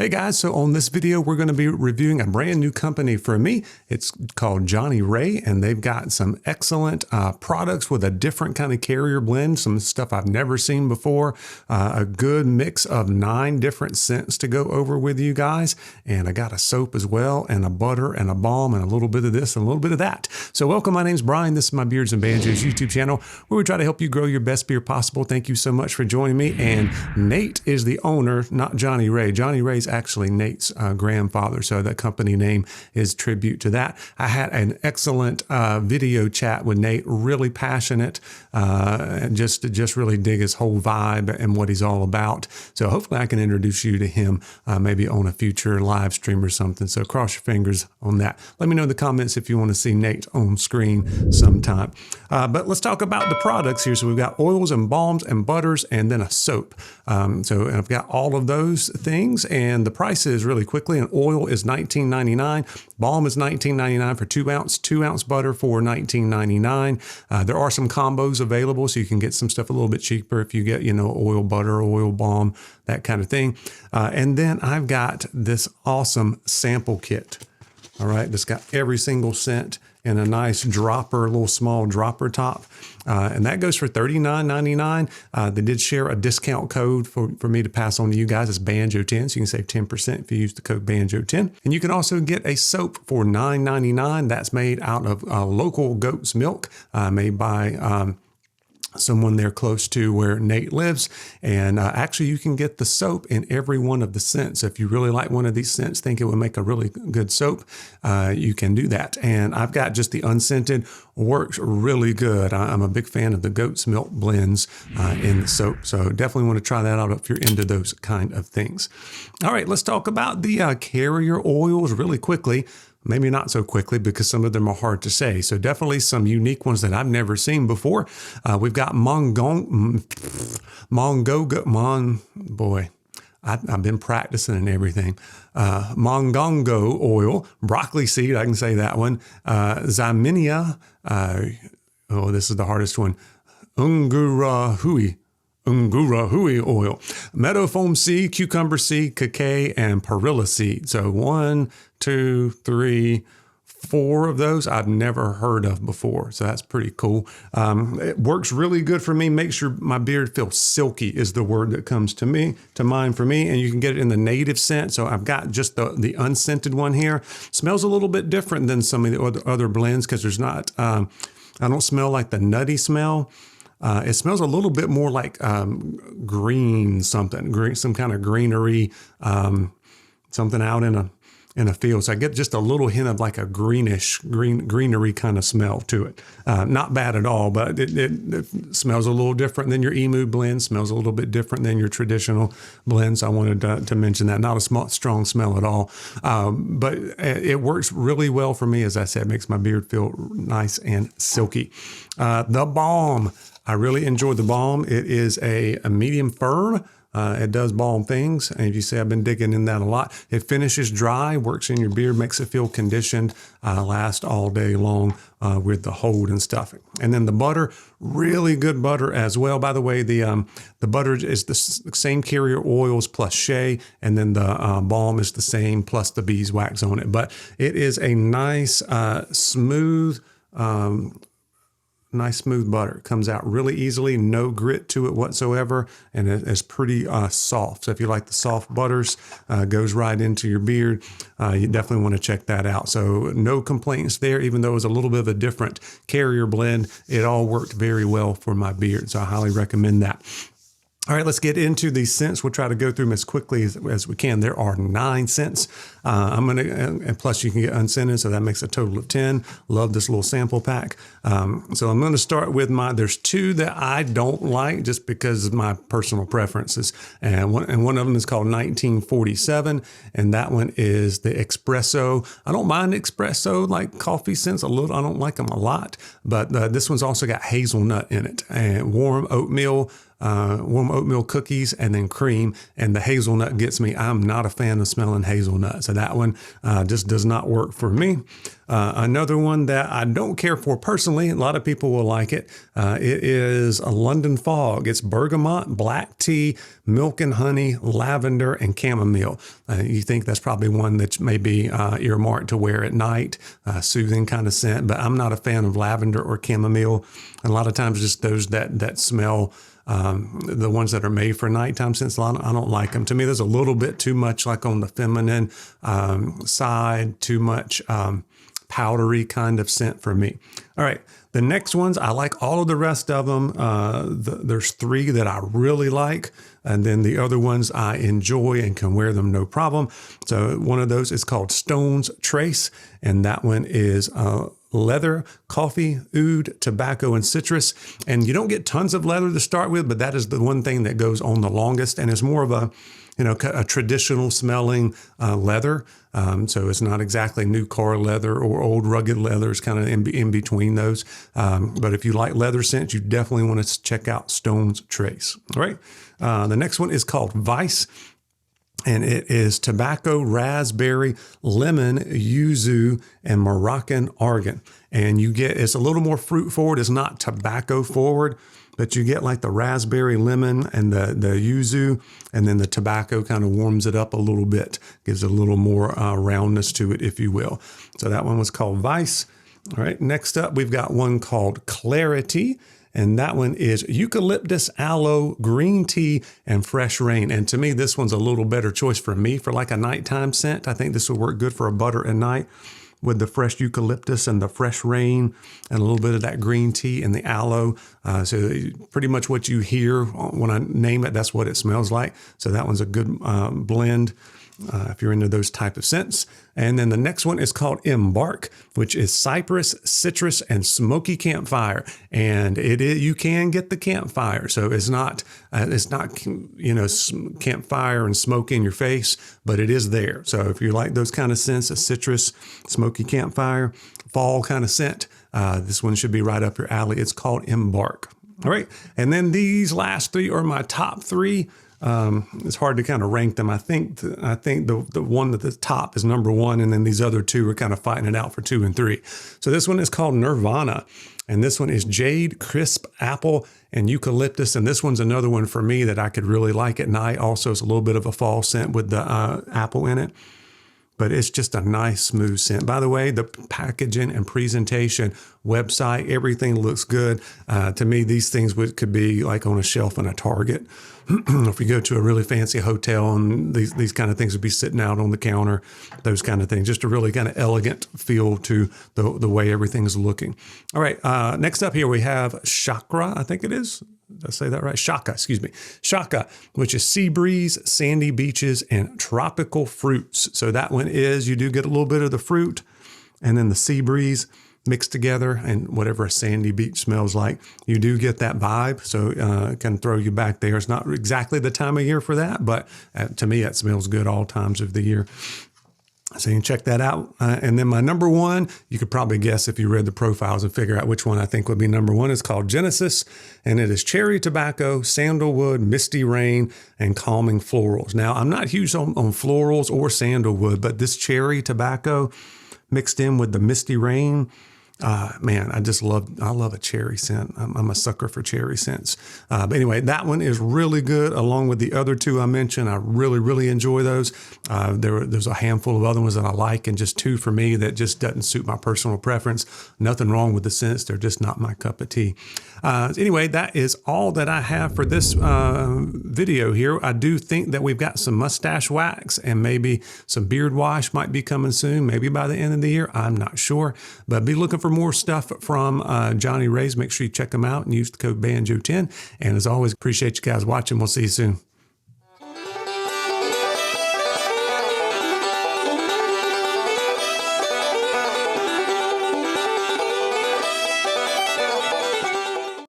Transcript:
Hey guys, so on this video, we're going to be reviewing a brand new company for me. It's called Johnnie Ray, and they've got some excellent products with a different kind of carrier blend, some stuff I've never seen before, a good mix of 9 different scents to go over with you guys. And I got a soap as well, and a butter and a balm, and a little bit of this and a little bit of that. So welcome, my name's Brian. This is my Beards and Banjos YouTube channel, where we try to help you grow your best beer possible. Thank you so much for joining me. And Nate is the owner, not Johnnie Ray. Johnnie Ray's actually Nate's grandfather, so that company name is tribute to that. I had an excellent video chat with Nate, really passionate, and just really dig his whole vibe and what he's all about. So hopefully I can introduce you to him maybe on a future live stream or something. So cross your fingers on that. Let me know in the comments if you want to see Nate on screen sometime. But let's talk about the products here. So we've got oils and balms and butters and then a soap. And I've got all of those things, and the prices really quickly. An oil is $19.99. Balm is $19.99 for 2-ounce butter for $19.99. There are some combos available, so you can get some stuff a little bit cheaper if you get, oil butter, oil balm, that kind of thing. And then I've got this awesome sample kit. All right, that's got every single scent in a nice dropper, little small dropper top. And that goes for $39.99. They did share a discount code for me to pass on to you guys. It's Banjo10, so you can save 10% if you use the code Banjo10. And you can also get a soap for $9.99. That's made out of local goat's milk, made by someone there close to where Nate lives. And actually you can get the soap in every one of the scents. So if you really like one of these scents, think it would make a really good soap, you can do that. And I've got just the unscented, works really good. I'm a big fan of the goat's milk blends in the soap. So definitely want to try that out if you're into those kind of things. All right, let's talk about the carrier oils really quickly. Maybe not so quickly because some of them are hard to say. So definitely some unique ones that I've never seen before. We've got I've been practicing and everything. Mongongo oil, broccoli seed, I can say that one. Zyminia, this is the hardest one. Ungurahui oil, meadow foam seed, cucumber seed, cacao, and perilla seed. So 1, 2, 3, 4 of those I've never heard of before. So that's pretty cool. It works really good for me. Makes my beard feel silky is the word that comes to mind for me. And you can get it in the native scent. So I've got just the unscented one here. Smells a little bit different than some of the other blends because there's not, I don't smell like the nutty smell. It smells a little bit more like green something, some kind of greenery, something out in a field. So I get just a little hint of like a greenery kind of smell to it. Not bad at all, but it smells a little different than your Emu blend, smells a little bit different than your traditional blends. I wanted to mention that. Not a strong smell at all, but it works really well for me. As I said, makes my beard feel nice and silky. The balm. I really enjoy the balm. It is a medium firm. It does balm things. And if you say I've been digging in that a lot, it finishes dry, works in your beard, makes it feel conditioned, last all day long with the hold and stuff. And then the butter, really good butter as well. By the way, the butter is the same carrier oils plus shea, and then the balm is the same plus the beeswax on it. But it is a nice, smooth butter. Comes out really easily, no grit to it whatsoever, and it's pretty soft. So if you like the soft butters, goes right into your beard, you definitely want to check that out. So no complaints there, even though it was a little bit of a different carrier blend, it all worked very well for my beard. So I highly recommend that. All right, let's get into these scents. We'll try to go through them as quickly as we can. There are 9 scents. And plus you can get unscented, so that makes a total of 10. Love this little sample pack. So I'm going to start with there's 2 that I don't like just because of my personal preferences. And one of them is called 1947, and that one is the espresso. I don't mind espresso, like coffee scents a little. I don't like them a lot, but this one's also got hazelnut in it and warm oatmeal cookies, and then cream. And the hazelnut gets me. I'm not a fan of smelling hazelnuts. So that one just does not work for me. Another one that I don't care for personally, a lot of people will like it. It is a London Fog. It's bergamot, black tea, milk and honey, lavender, and chamomile. You think that's probably one that's maybe earmarked to wear at night, soothing kind of scent, but I'm not a fan of lavender or chamomile. And a lot of times just those that smell, the ones that are made for nighttime scents, I don't like them. To me, there's a little bit too much like on the feminine side, too much powdery kind of scent for me. All right. The next ones, I like all of the rest of them. There's 3 that I really like. And then the other ones I enjoy and can wear them no problem. So one of those is called Stone's Trace. And that one is leather, coffee, oud, tobacco, and citrus. And you don't get tons of leather to start with, but that is the one thing that goes on the longest. And it's more of a traditional smelling leather. So it's not exactly new car leather or old rugged leather. It's kind of in between those. But if you like leather scents, you definitely want to check out Stone's Trace. All right. The next one is called Vice. And it is tobacco, raspberry, lemon, yuzu, and Moroccan argan. And it's a little more fruit forward. It's not tobacco forward, but you get like the raspberry, lemon, and the yuzu, and then the tobacco kind of warms it up a little bit, gives it a little more roundness to it, if you will. So that one was called Vice. All right, next up, we've got one called Clarity. And that one is eucalyptus, aloe, green tea, and fresh rain. And to me, this one's a little better choice for me for like a nighttime scent. I think this will work good for a butter at night with the fresh eucalyptus and the fresh rain and a little bit of that green tea and the aloe. So pretty much what you hear when I name it, that's what it smells like. So that one's a good blend. If you're into those type of scents. And then the next one is called Embark, which is cypress, citrus, and smoky campfire. And you can get the campfire. So it's not campfire and smoke in your face, but it is there. So if you like those kind of scents, a citrus, smoky campfire, fall kind of scent, this one should be right up your alley. It's called Embark. All right. And then these last 3 are my top 3. It's hard to kind of rank them. I think the one at the top is number 1, and then these other 2 are kind of fighting it out for 2 and 3. So this one is called Nirvana, and this one is jade, crisp, apple, and eucalyptus. And this one's another one for me that I could really like at night. Also, it's a little bit of a fall scent with the apple in it. But it's just a nice, smooth scent. By the way, the packaging and presentation, website, everything looks good. To me, these things could be like on a shelf in a Target. If you go to a really fancy hotel, and these kind of things would be sitting out on the counter, those kind of things. Just a really kind of elegant feel to the way everything's looking. All right, next up here we have Chakra, I think it is. Did I say that right? Shaka, which is sea breeze, sandy beaches, and tropical fruits. So that one is, you do get a little bit of the fruit and then the sea breeze mixed together and whatever a sandy beach smells like. You do get that vibe, so it can throw you back there. It's not exactly the time of year for that, but to me, it smells good all times of the year. So you can check that out. And then my number 1, you could probably guess if you read the profiles and figure out which one I think would be number 1. It's called Genesis, and it is cherry tobacco, sandalwood, misty rain, and calming florals. Now, I'm not huge on florals or sandalwood, but this cherry tobacco mixed in with the misty rain, man, I love a cherry scent. I'm a sucker for cherry scents. But anyway, that one is really good along with the other 2 I mentioned. I really, really enjoy those. There's a handful of other ones that I like, and just 2 for me that just doesn't suit my personal preference. Nothing wrong with the scents. They're just not my cup of tea. Anyway, that is all that I have for this video here. I do think that we've got some mustache wax and maybe some beard wash might be coming soon, maybe by the end of the year. I'm not sure, but be looking for more stuff from Johnnie Ray's. Make sure you check them out and use the code BANJO10. And as always, appreciate you guys watching. We'll see you soon.